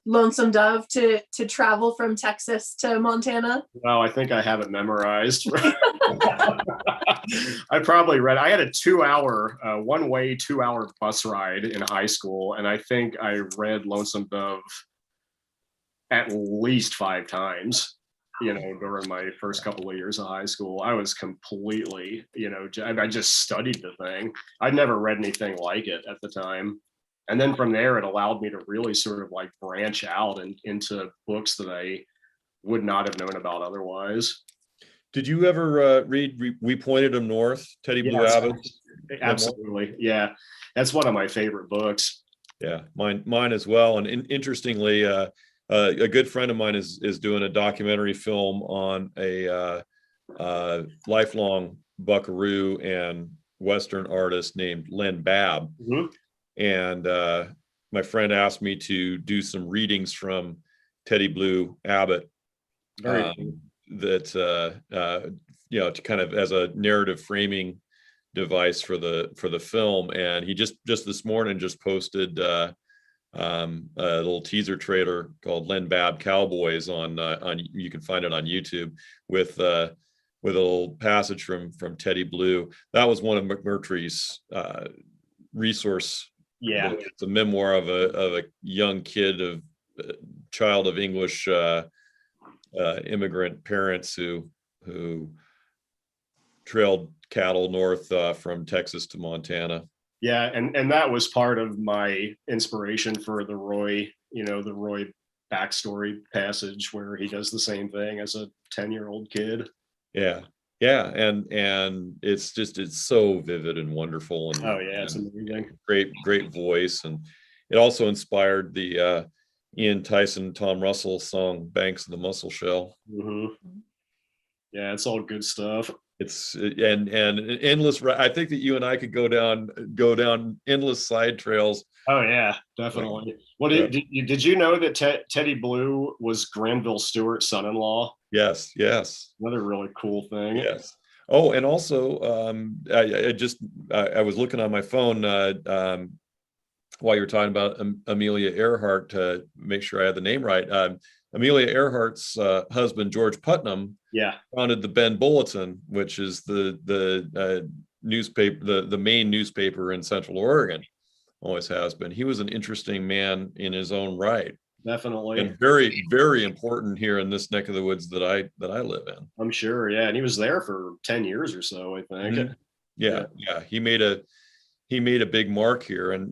Lonesome Dove to travel from Texas to Montana? Well, I think I have it memorized. I probably read, I had a 2-hour, one-way 2-hour bus ride in high school, and I think I read Lonesome Dove at least 5 times, during my first couple of years of high school. I was completely, I just studied the thing. I'd never read anything like it at the time. And then from there, it allowed me to really sort of like branch out into books that I would not have known about otherwise. Did you ever read We Pointed Him North, Teddy Blue Abbott? Absolutely. Yeah. That's one of my favorite books. Yeah, mine as well. And interestingly, a good friend of mine is doing a documentary film on a lifelong buckaroo and Western artist named Len Babb. Mm-hmm. And my friend asked me to do some readings from Teddy Blue Abbott, to kind of as a narrative framing device for the film. And he just this morning just posted a little teaser trailer called Len Babb Cowboys on you can find it on YouTube with a little passage from Teddy Blue. That was one of McMurtry's resource. Yeah, it's a memoir of a young kid, child of English immigrant parents who trailed cattle north from Texas to Montana. Yeah, and that was part of my inspiration for the Roy backstory passage where he does the same thing as a 10-year-old kid. Yeah, and it's so vivid and wonderful. And it's amazing. Great voice, and it also inspired the Ian Tyson, Tom Russell song "Banks of the Muscle Shell." Mm-hmm. Yeah, it's all good stuff. It's and endless. I think that you and I could go down endless side trails. Oh yeah, definitely. What did you know that Teddy Blue was Granville Stewart's son-in-law? Yes, yes. Another really cool thing. Yes. Oh, and also, I was looking on my phone while you were talking about Amelia Earhart to make sure I had the name right. Amelia Earhart's husband, George Putnam, founded the Bend Bulletin, which is the newspaper, the main newspaper in Central Oregon. Always has been. He was an interesting man in his own right. Definitely. And very, very important here in this neck of the woods that I live in. I'm sure. Yeah. And he was there for 10 years or so, I think. Mm-hmm. Yeah. He made a big mark here, and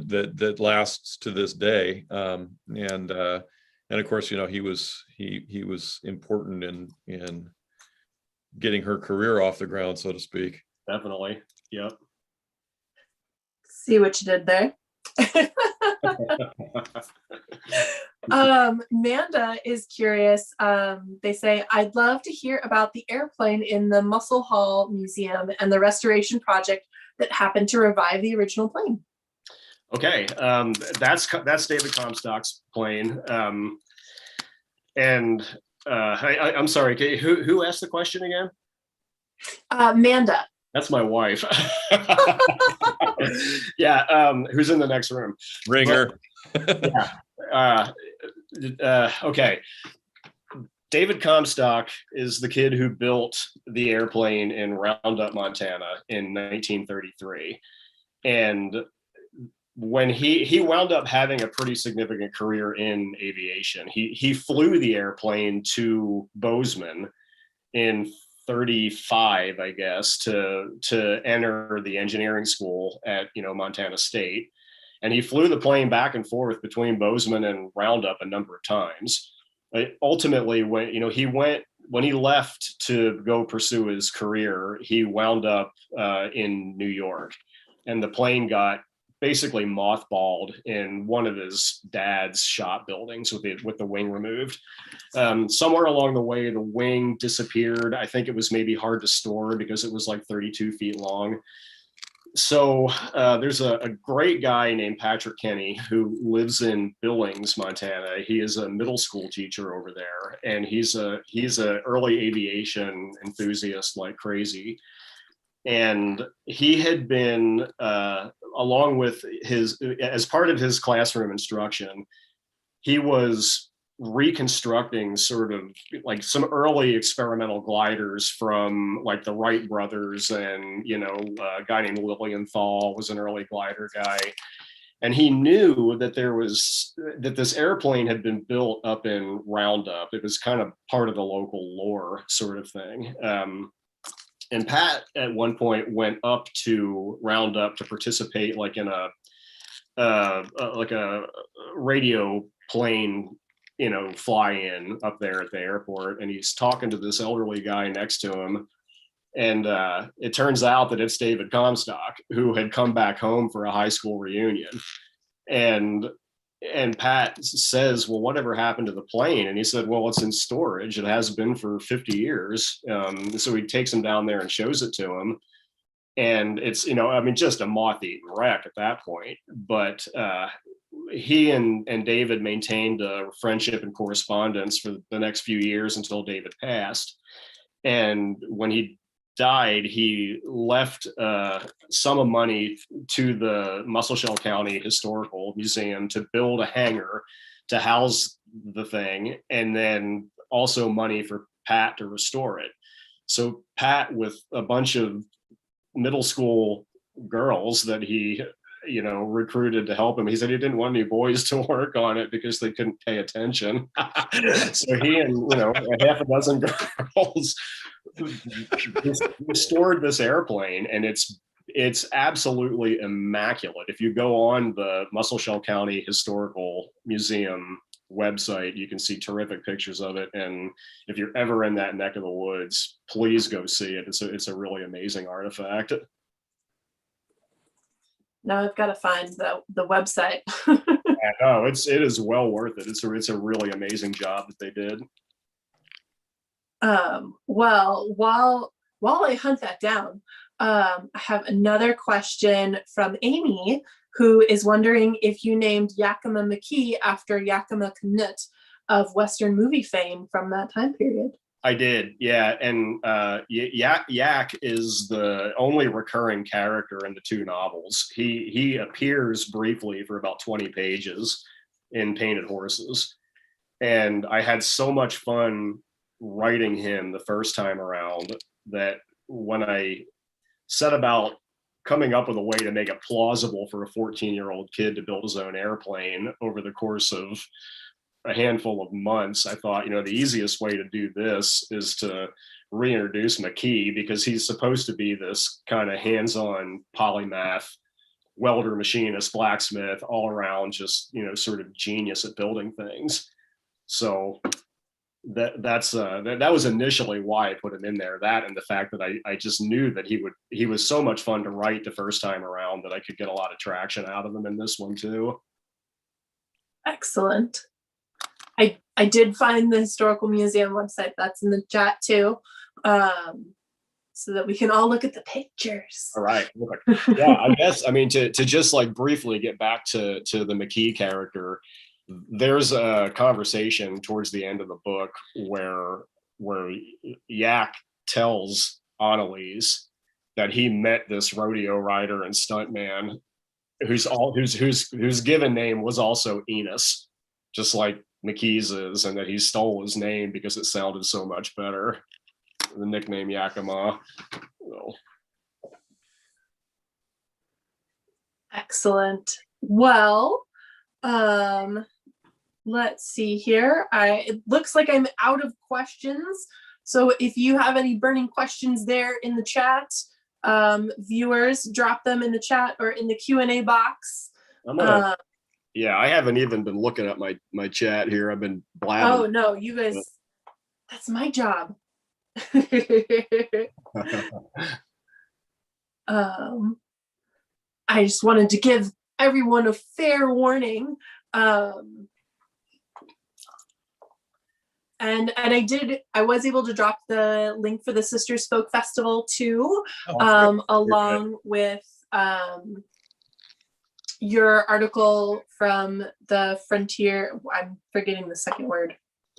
that lasts to this day. And of course, he was important in getting her career off the ground, so to speak. Definitely. Yep. See what you did there. Amanda is curious. They say, I'd love to hear about the airplane in the Muscle Hall Museum and the restoration project that happened to revive the original plane. Okay, that's David Comstock's plane. I'm sorry, who asked the question again? Amanda. That's my wife. Yeah, who's in the next room? Ringer. Okay. David Comstock is the kid who built the airplane in Roundup, Montana in 1933. And when he wound up having a pretty significant career in aviation, he flew the airplane to Bozeman in 35, I guess, to enter the engineering school at Montana State, and he flew the plane back and forth between Bozeman and Roundup a number of times. Ultimately, when he left to go pursue his career, he wound up in New York, and the plane got basically mothballed in one of his dad's shop buildings with the wing removed. Somewhere along the way, the wing disappeared. I think it was maybe hard to store because it was like 32 feet long. So there's a great guy named Patrick Kenny who lives in Billings, Montana. He is a middle school teacher over there, and he's a early aviation enthusiast like crazy. And he had been, along with as part of his classroom instruction, he was reconstructing sort of like some early experimental gliders from like the Wright brothers, and a guy named Lilienthal was an early glider guy. And he knew that this airplane had been built up in Roundup. It was kind of part of the local lore sort of thing. And Pat at one point went up to Roundup to participate like in a radio plane, fly in up there at the airport. And he's talking to this elderly guy next to him. And it turns out that it's David Comstock, who had come back home for a high school reunion. And Pat says, well, whatever happened to the plane? And he said, well, it's in storage. It has been for 50 years. So he takes him down there and shows it to him. And it's, just a moth-eaten wreck at that point. But he and David maintained a friendship and correspondence for the next few years until David passed. And when he died, he left a sum of money to the Muscle County Historical Museum to build a hangar to house the thing, and then also money for Pat to restore it. So Pat, with a bunch of middle school girls that he recruited to help him, he said he didn't want any boys to work on it because they couldn't pay attention. So he and a half a dozen girls restored this airplane, and it's absolutely immaculate. If you go on the Muscle County Historical Museum website, you can see terrific pictures of it. And if you're ever in that neck of the woods, please go see it. It's a really amazing artifact. Now I've got to find the website. Yeah, no, it is well worth it. It's a really amazing job that they did. Well, while I hunt that down, I have another question from Amy, who is wondering if you named Yakima McKee after Yakima Knut of Western movie fame from that time period. I did, yeah. And Yak is the only recurring character in the two novels. He appears briefly for about 20 pages in Painted Horses. And I had so much fun writing him the first time around that when I set about coming up with a way to make it plausible for a 14-year-old kid to build his own airplane over the course of a handful of months, I thought, the easiest way to do this is to reintroduce McKee, because he's supposed to be this kind of hands-on polymath, welder, machinist, blacksmith, all around just, sort of genius at building things. So that was initially why I put him in there. That and the fact that I just knew that he was so much fun to write the first time around that I could get a lot of traction out of him in this one too. Excellent. I did find the Historical Museum website. That's in the chat too, so that we can all look at the pictures. All right. Yeah, I guess, to just like briefly get back to the McKee character, there's a conversation towards the end of the book where Yak tells Annalise that he met this rodeo rider and stuntman whose given name was also Enos, just like McKee's is, and that he stole his name because it sounded so much better. The nickname Yakima. Excellent. Well, let's see here. It looks like I'm out of questions. So if you have any burning questions there in the chat, viewers, drop them in the chat or in the Q&A box. I haven't even been looking at my chat here. I've been blabbing. Oh no, you guys, that's my job. I just wanted to give everyone a fair warning. And I was able to drop the link for the Sisters Folk Festival too, along with your article from the Frontier. I'm forgetting the second word.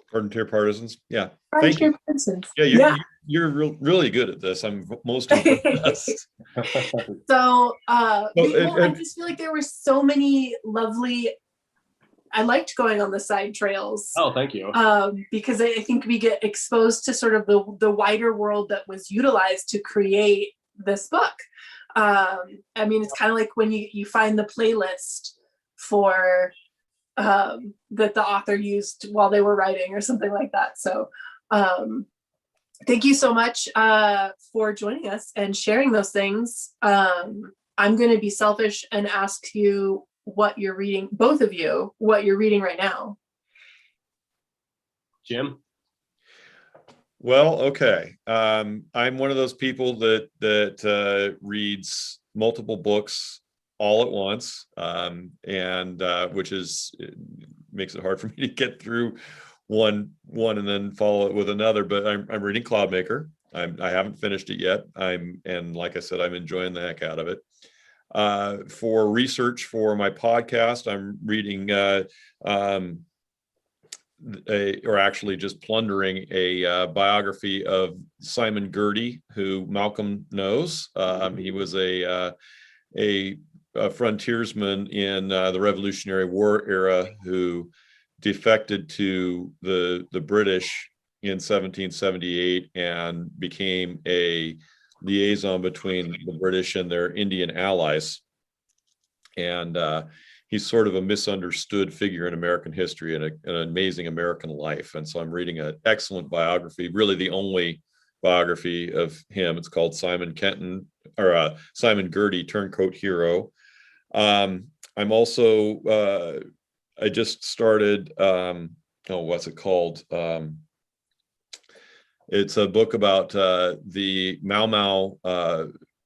Frontier Partisans. Yeah. Frontier Partisans. Yeah, you're really good at this. I'm most impressed. So, I just feel like there were so many lovely. I liked going on the side trails. Oh, thank you. Because I think we get exposed to sort of the wider world that was utilized to create this book. It's kind of like when you find the playlist for that the author used while they were writing or something like that. So thank you so much for joining us and sharing those things. I'm going to be selfish and ask you what you're reading, both of you, what you're reading right now. Jim? Well, okay. I'm one of those people that reads multiple books all at once, and which makes it hard for me to get through one and then follow it with another. But I'm reading CLOUDMAKER. I haven't finished it yet. And like I said, I'm enjoying the heck out of it. For research for my podcast, I'm reading or actually just plundering a biography of Simon Girty, who Malcolm knows. He was a frontiersman in the Revolutionary War era who defected to the British in 1778 and became a liaison between the British and their Indian allies. And he's sort of a misunderstood figure in American history and an amazing American life. And so I'm reading an excellent biography, really the only biography of him. It's called Simon Kenton, or Simon Girty, Turncoat Hero. I'm also, I just started, what's it called? It's a book about the Mau Mau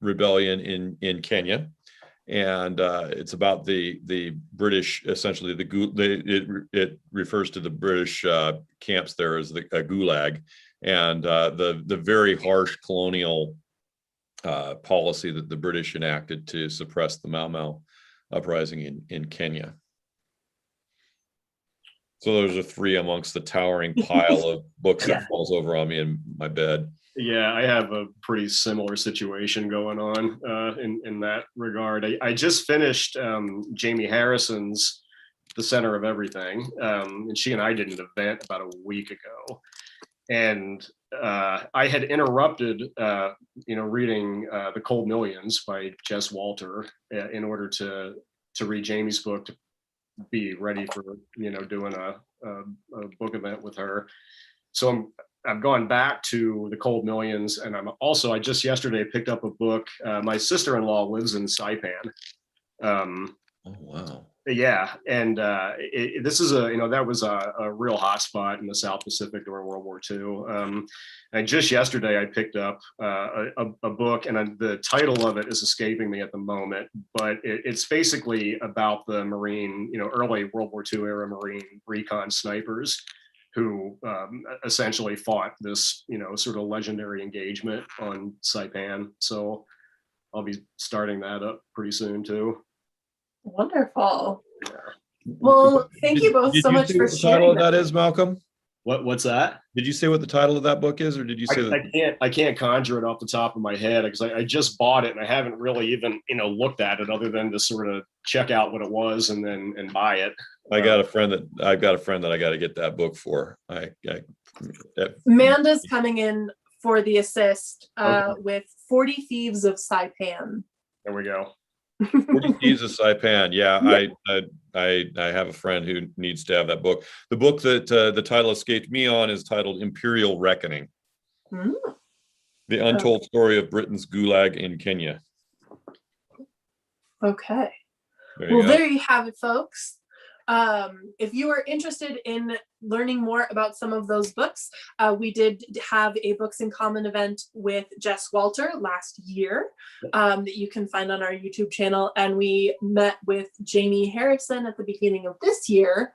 rebellion in Kenya. And it's about the British, essentially it refers to the British camps there as a gulag, and the very harsh colonial policy that the British enacted to suppress the Mau Mau uprising in Kenya. So those are three amongst the towering pile of books that falls over on me in my bed. Yeah, I have a pretty similar situation going on in that regard. I just finished Jamie Harrison's The Center of Everything, and she and I did an event about a week ago. And I had interrupted, reading The Cold Millions by Jess Walter in order to read Jamie's book to be ready for, doing a book event with her. So I've gone back to The Cold Millions, and I just yesterday picked up a book. My sister-in-law lives in Saipan. Oh, wow. Yeah, and this is that was a real hot spot in the South Pacific during World War II. And just yesterday I picked up a book, and the title of it is escaping me at the moment, but it's basically about the Marine, early World War II era Marine recon snipers who essentially fought this, sort of legendary engagement on Saipan. So I'll be starting that up pretty soon too. Wonderful. Yeah. Well, thank you both so much for sharing. What the title of that is, Malcolm? What's that? Did you say what the title of that book is, or did you say that? I can't conjure it off the top of my head because I just bought it and I haven't really even looked at it other than to sort of check out what it was and buy it. I've got a friend that I got to get that book for. Amanda's coming in for the assist with 40 Thieves of Saipan. There we go. 40 Thieves of Saipan. Yeah, I have a friend who needs to have that book. The book that the title escaped me on is titled Imperial Reckoning. The Untold Story of Britain's Gulag in Kenya. Okay. There you have it, folks. If you are interested in learning more about some of those books, we did have a Books in Common event with Jess Walter last year that you can find on our YouTube channel. And we met with Jamie Harrison at the beginning of this year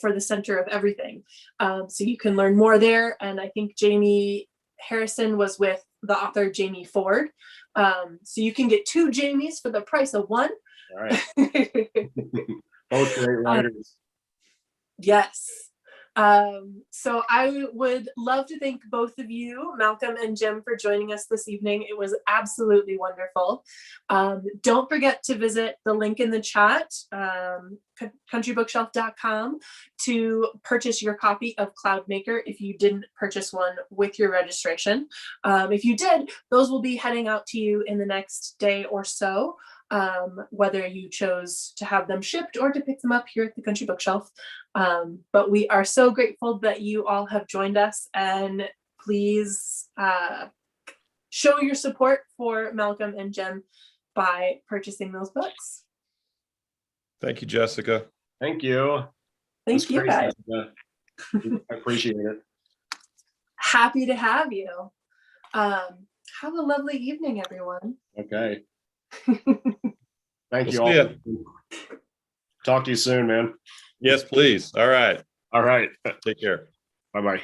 for the Center of Everything. So you can learn more there. And I think Jamie Harrison was with the author Jamie Ford. So you can get two Jamies for the price of one. All right. Both great writers. Yes. So I would love to thank both of you, Malcolm and Jim, for joining us this evening. It was absolutely wonderful. Don't forget to visit the link in the chat, countrybookshelf.com, to purchase your copy of CLOUDMAKER if you didn't purchase one with your registration. If you did, those will be heading out to you in the next day or so. Whether you chose to have them shipped or to pick them up here at the Country Bookshelf. But we are so grateful that you all have joined us, and please show your support for Malcolm and Jem by purchasing those books. Thank you, Jessica. Thank you. Thank you, guys. I appreciate it. Happy to have you. Have a lovely evening, everyone. Okay. Thank you all. Talk to you soon, man. Yes, please. All right. All right. Take care. Bye-bye.